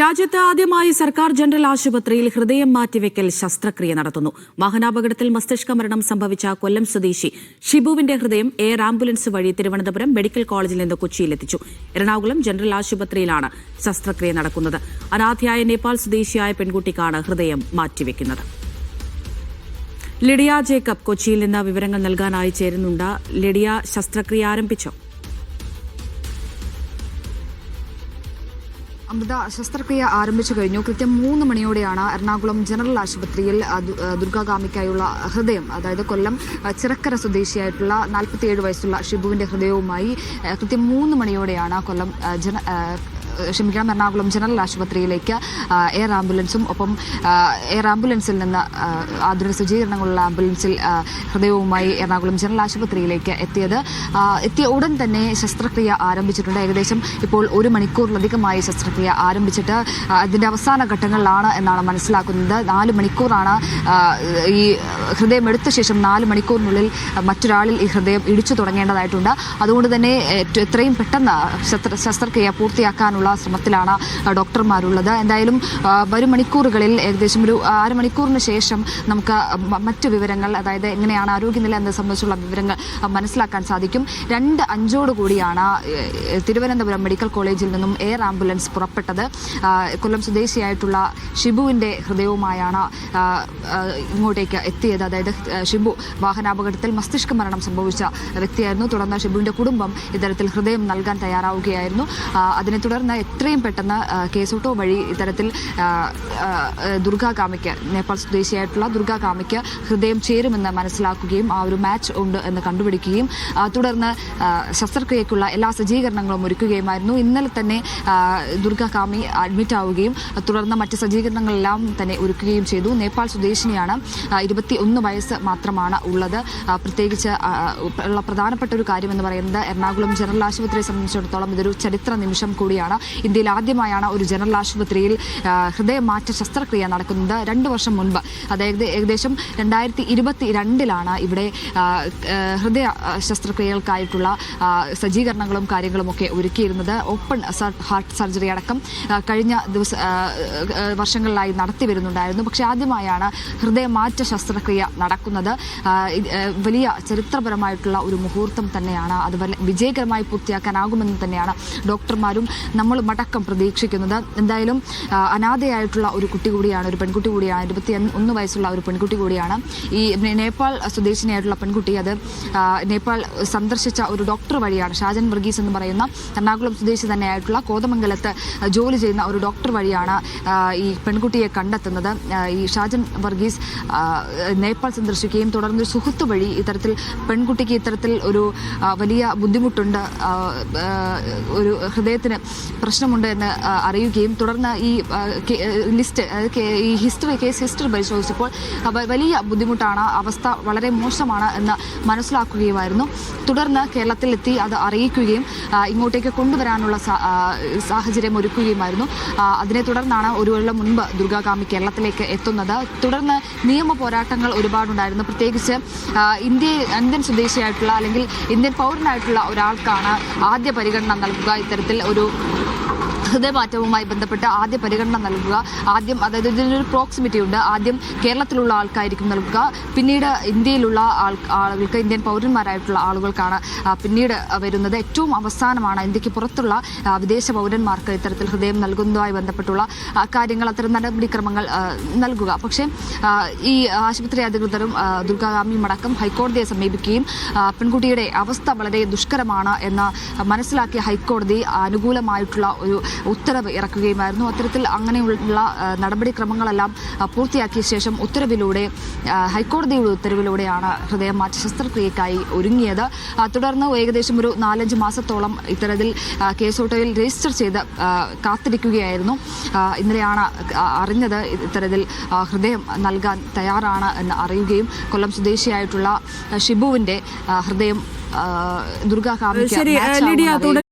രാജ്യത്ത് ആദ്യമായി സർക്കാർ ജനറൽ ആശുപത്രിയിൽ ഹൃദയം മാറ്റിവെക്കൽ ശസ്ത്രക്രിയ നടത്തുന്നു. വാഹനാപകടത്തിൽ മസ്തിഷ്ക മരണം സംഭവിച്ച കൊല്ലം സ്വദേശി ഷിബുവിന്റെ ഹൃദയം എയർ ആംബുലൻസ് വഴി തിരുവനന്തപുരം മെഡിക്കൽ കോളേജിൽ നിന്ന് കൊച്ചിയിലെത്തിച്ചു. എറണാകുളം ജനറൽ ആശുപത്രിയിലാണ് ശസ്ത്രക്രിയ നടക്കുന്നത്. അനാഥയായ നേപ്പാൾ സ്വദേശിയായ പെൺകുട്ടിക്കാണ് ഹൃദയം മാറ്റിവെക്കുന്നത്. ലിഡിയ ജേക്കബ് കൊച്ചിയിൽ നിന്ന് വിവരങ്ങൾ നൽകാനായി ചേരുന്നുണ്ട്. ലിഡിയ, ശസ്ത്രക്രിയ ആരംഭിച്ചോ? അമൃത, ശസ്ത്രക്രിയ ആരംഭിച്ചു കഴിഞ്ഞു. കൃത്യം 3 മണിയോടെയാണ് എറണാകുളം ജനറൽ ആശുപത്രിയിൽ ദുർഗാകാമിക്കായുള്ള ഹൃദയം, അതായത് കൊല്ലം ചിറക്കര സ്വദേശിയായിട്ടുള്ള 47 വയസ്സുള്ള ഷിബുവിന്റെ ഹൃദയവുമായി കൃത്യം 3 മണിയോടെയാണ് എറണാകുളം ജനറൽ ആശുപത്രിയിലേക്ക് എയർ ആംബുലൻസും ഒപ്പം എയർ ആംബുലൻസിൽ നിന്ന് ആധുനിക സജ്ജീകരണങ്ങളുള്ള ആംബുലൻസിൽ ഹൃദയവുമായി എറണാകുളം ജനറൽ ആശുപത്രിയിലേക്ക് എത്തിയ ഉടൻ തന്നെ ശസ്ത്രക്രിയ ആരംഭിച്ചിട്ടുണ്ട്. ഏകദേശം ഇപ്പോൾ 1 മണിക്കൂറിലധികമായി ശസ്ത്രക്രിയ ആരംഭിച്ചിട്ട് അതിൻ്റെ അവസാന ഘട്ടങ്ങളിലാണ് എന്നാണ് മനസ്സിലാക്കുന്നത്. 4 മണിക്കൂറാണ് ഈ ഹൃദയം എടുത്ത ശേഷം 4 മണിക്കൂറിനുള്ളിൽ മറ്റൊരാളിൽ ഈ ഹൃദയം ഇടിച്ചു തുടങ്ങേണ്ടതായിട്ടുണ്ട്. അതുകൊണ്ട് തന്നെ എത്രയും പെട്ടെന്ന് ശസ്ത്രക്രിയ പൂർത്തിയാക്കാനുള്ള ശ്രമത്തിലാണ് ഡോക്ടർമാരുള്ളത്. എന്തായാലും വരും മണിക്കൂറുകളിൽ ഏകദേശം ഒരു 6 മണിക്കൂറിന് ശേഷം നമുക്ക് മറ്റു വിവരങ്ങൾ, അതായത് എങ്ങനെയാണ് ആരോഗ്യനില എന്നത് സംബന്ധിച്ചുള്ള വിവരങ്ങൾ മനസ്സിലാക്കാൻ സാധിക്കും. 2:05 കൂടിയാണ് തിരുവനന്തപുരം മെഡിക്കൽ കോളേജിൽ നിന്നും എയർ ആംബുലൻസ് പുറപ്പെട്ടത്. കൊല്ലം സ്വദേശിയായിട്ടുള്ള ഷിബുവിൻ്റെ ഹൃദയവുമായാണ് ഇങ്ങോട്ടേക്ക് എത്തിയത്. അതായത് ഷിബു വാഹനാപകടത്തിൽ മസ്തിഷ്ക മരണം സംഭവിച്ച വ്യക്തിയായിരുന്നു. തുടർന്ന് ഷിബുവിൻ്റെ കുടുംബം ഇത്തരത്തിൽ ഹൃദയം നൽകാൻ തയ്യാറാവുകയായിരുന്നു. അതിനെ തുടർന്ന് എത്രയും പെട്ടെന്ന് കേസോട്ടോ വഴി ഇത്തരത്തിൽ ദുർഗാകാമിക്ക്, നേപ്പാൾ സ്വദേശിയായിട്ടുള്ള ദുർഗാകാമിക്ക് ഹൃദയം ചേരുമെന്ന് മനസ്സിലാക്കുകയും ആ ഒരു മാച്ച് ഉണ്ട് എന്ന് കണ്ടുപിടിക്കുകയും തുടർന്ന് ശസ്ത്രക്രിയയ്ക്കുള്ള എല്ലാ സജ്ജീകരണങ്ങളും ഒരുക്കുകയുമായിരുന്നു. ഇന്നലെ തന്നെ ദുർഗാകാമി അഡ്മിറ്റ് ആവുകയും തുടർന്ന് മറ്റ് സജ്ജീകരണങ്ങളെല്ലാം തന്നെ ഒരുക്കുകയും ചെയ്തു. നേപ്പാൾ സ്വദേശിനിയാണ്. 21 വയസ്സ് മാത്രമാണ് ഉള്ളത്. പ്രത്യേകിച്ച് ഉള്ള പ്രധാനപ്പെട്ട ഒരു കാര്യമെന്ന് പറയുന്നത് എറണാകുളം ജനറൽ ആശുപത്രിയെ സംബന്ധിച്ചിടത്തോളം ഇതൊരു ചരിത്ര നിമിഷം കൂടിയാണ്. ഇന്ത്യയിൽ ആദ്യമായാണ് ഒരു ജനറൽ ആശുപത്രിയിൽ ഹൃദയമാറ്റ ശസ്ത്രക്രിയ നടക്കുന്നത്. 2 വർഷം മുൻപ്, അതായത് ഏകദേശം 2022 ഇവിടെ ഹൃദയ ശസ്ത്രക്രിയകൾക്കായിട്ടുള്ള സജ്ജീകരണങ്ങളും കാര്യങ്ങളുമൊക്കെ ഒരുക്കിയിരുന്നത്. ഓപ്പൺ ഹാർട്ട് സർജറി അടക്കം കഴിഞ്ഞ വർഷങ്ങളിലായി നടത്തി വരുന്നുണ്ടായിരുന്നു. പക്ഷേ ആദ്യമായാണ് ഹൃദയമാറ്റ ശസ്ത്രക്രിയ നടക്കുന്നത്. വലിയ ചരിത്രപരമായിട്ടുള്ള ഒരു മുഹൂർത്തം തന്നെയാണ്. അത് വിജയകരമായി പൂർത്തിയാക്കാനാകുമെന്ന് തന്നെയാണ് ഡോക്ടർമാരും നമ്മളും അടക്കം പ്രതീക്ഷിക്കുന്നത്. എന്തായാലും അനാഥയായിട്ടുള്ള ഒരു കുട്ടി കൂടിയാണ്, ഒരു പെൺകുട്ടി കൂടിയാണ്. 21 വയസ്സുള്ള ഒരു പെൺകുട്ടി കൂടിയാണ്. ഈ നേപ്പാൾ സ്വദേശിനിയായിട്ടുള്ള പെൺകുട്ടി അത് നേപ്പാൾ സന്ദർശിച്ച ഒരു ഡോക്ടർ വഴിയാണ്, ഷാജൻ വർഗീസ് എന്ന് പറയുന്ന എറണാകുളം സ്വദേശി തന്നെയായിട്ടുള്ള കോതമംഗലത്ത് ജോലി ചെയ്യുന്ന ഒരു ഡോക്ടർ വഴിയാണ് ഈ പെൺകുട്ടിയെ കണ്ടെത്തുന്നത്. ഈ ഷാജൻ വർഗീസ് നേപ്പാൾ സന്ദർശിക്കുകയും തുടർന്നൊരു സുഹൃത്ത് വഴി ഇത്തരത്തിൽ പെൺകുട്ടിക്ക് ഇത്തരത്തിൽ ഒരു വലിയ ബുദ്ധിമുട്ടുണ്ട്, ഒരു ഹൃദയത്തിന് പ്രശ്നമുണ്ട് എന്ന് അറിയുകയും തുടർന്ന് ഈ ലിസ്റ്റ്, ഈ കേസ് ഹിസ്റ്ററി പരിശോധിച്ചപ്പോൾ വലിയ ബുദ്ധിമുട്ടാണ്, അവസ്ഥ വളരെ മോശമാണ് എന്ന് മനസ്സിലാക്കുകയുമായിരുന്നു. തുടർന്ന് കേരളത്തിലെത്തി അത് അറിയിക്കുകയും ഇങ്ങോട്ടേക്ക് കൊണ്ടുവരാനുള്ള സാഹചര്യം ഒരുക്കുകയുമായിരുന്നു. അതിനെ തുടർന്നാണ് ഒരു കൊല്ലം മുൻപ് ദുർഗാകാമി കേരളത്തിലേക്ക് എത്തുന്നത്. തുടർന്ന് നിയമ പോരാട്ടങ്ങൾ ഒരുപാടുണ്ടായിരുന്നു. പ്രത്യേകിച്ച് ഇന്ത്യൻ സ്വദേശിയായിട്ടുള്ള അല്ലെങ്കിൽ ഇന്ത്യൻ പൗരനായിട്ടുള്ള ഒരാൾക്കാണ് ആദ്യ പരിഗണന നൽകുക. ഇത്തരത്തിൽ ഒരു ഹൃദയമാറ്റവുമായി ബന്ധപ്പെട്ട് ആദ്യ പരിഗണന നൽകുക. ആദ്യം, അതായത് ഇതിനൊരു പ്രോക്സിമിറ്റി ഉണ്ട്. ആദ്യം കേരളത്തിലുള്ള ആൾക്കായിരിക്കും നൽകുക, പിന്നീട് ഇന്ത്യയിലുള്ള ആളുകൾക്ക്, ഇന്ത്യൻ പൗരന്മാരായിട്ടുള്ള ആളുകൾക്കാണ് പിന്നീട് വരുന്നത്. ഏറ്റവും അവസാനമാണ് ഇന്ത്യക്ക് പുറത്തുള്ള വിദേശ പൗരന്മാർക്ക് ഇത്തരത്തിൽ ഹൃദയം നൽകുന്നതുമായി ബന്ധപ്പെട്ടുള്ള കാര്യങ്ങൾ, അത്തരം നടപടിക്രമങ്ങൾ നൽകുക. പക്ഷേ ഈ ആശുപത്രി അധികൃതരും ദുർഗാകാമിയും അടക്കം ഹൈക്കോടതിയെ സമീപിക്കുകയും പെൺകുട്ടിയുടെ അവസ്ഥ വളരെ ദുഷ്കരമാണ് എന്ന് മനസ്സിലാക്കിയ ഹൈക്കോടതി അനുകൂലമായിട്ടുള്ള ഒരു ഉത്തരവ് ഇറക്കുകയുമായിരുന്നു. അത്തരത്തിൽ അങ്ങനെയുള്ള നടപടിക്രമങ്ങളെല്ലാം പൂർത്തിയാക്കിയ ശേഷം ഹൈക്കോടതിയുടെ ഉത്തരവിലൂടെയാണ് ഹൃദയമാറ്റ ശസ്ത്രക്രിയക്കായി ഒരുങ്ങിയത്. തുടർന്ന് ഏകദേശം ഒരു 4-5 മാസത്തോളം ഇത്തരത്തിൽ കേസോട്ടോയിൽ രജിസ്റ്റർ ചെയ്ത് കാത്തിരിക്കുകയായിരുന്നു. ഇന്നലെയാണ് അറിഞ്ഞത് ഇത്തരത്തിൽ ഹൃദയം നൽകാൻ തയ്യാറാണ് എന്ന് അറിയുകയും കൊല്ലം സ്വദേശിയായിട്ടുള്ള ഷിബുവിൻ്റെ ഹൃദയം ദുർഗാകാമിക്ക്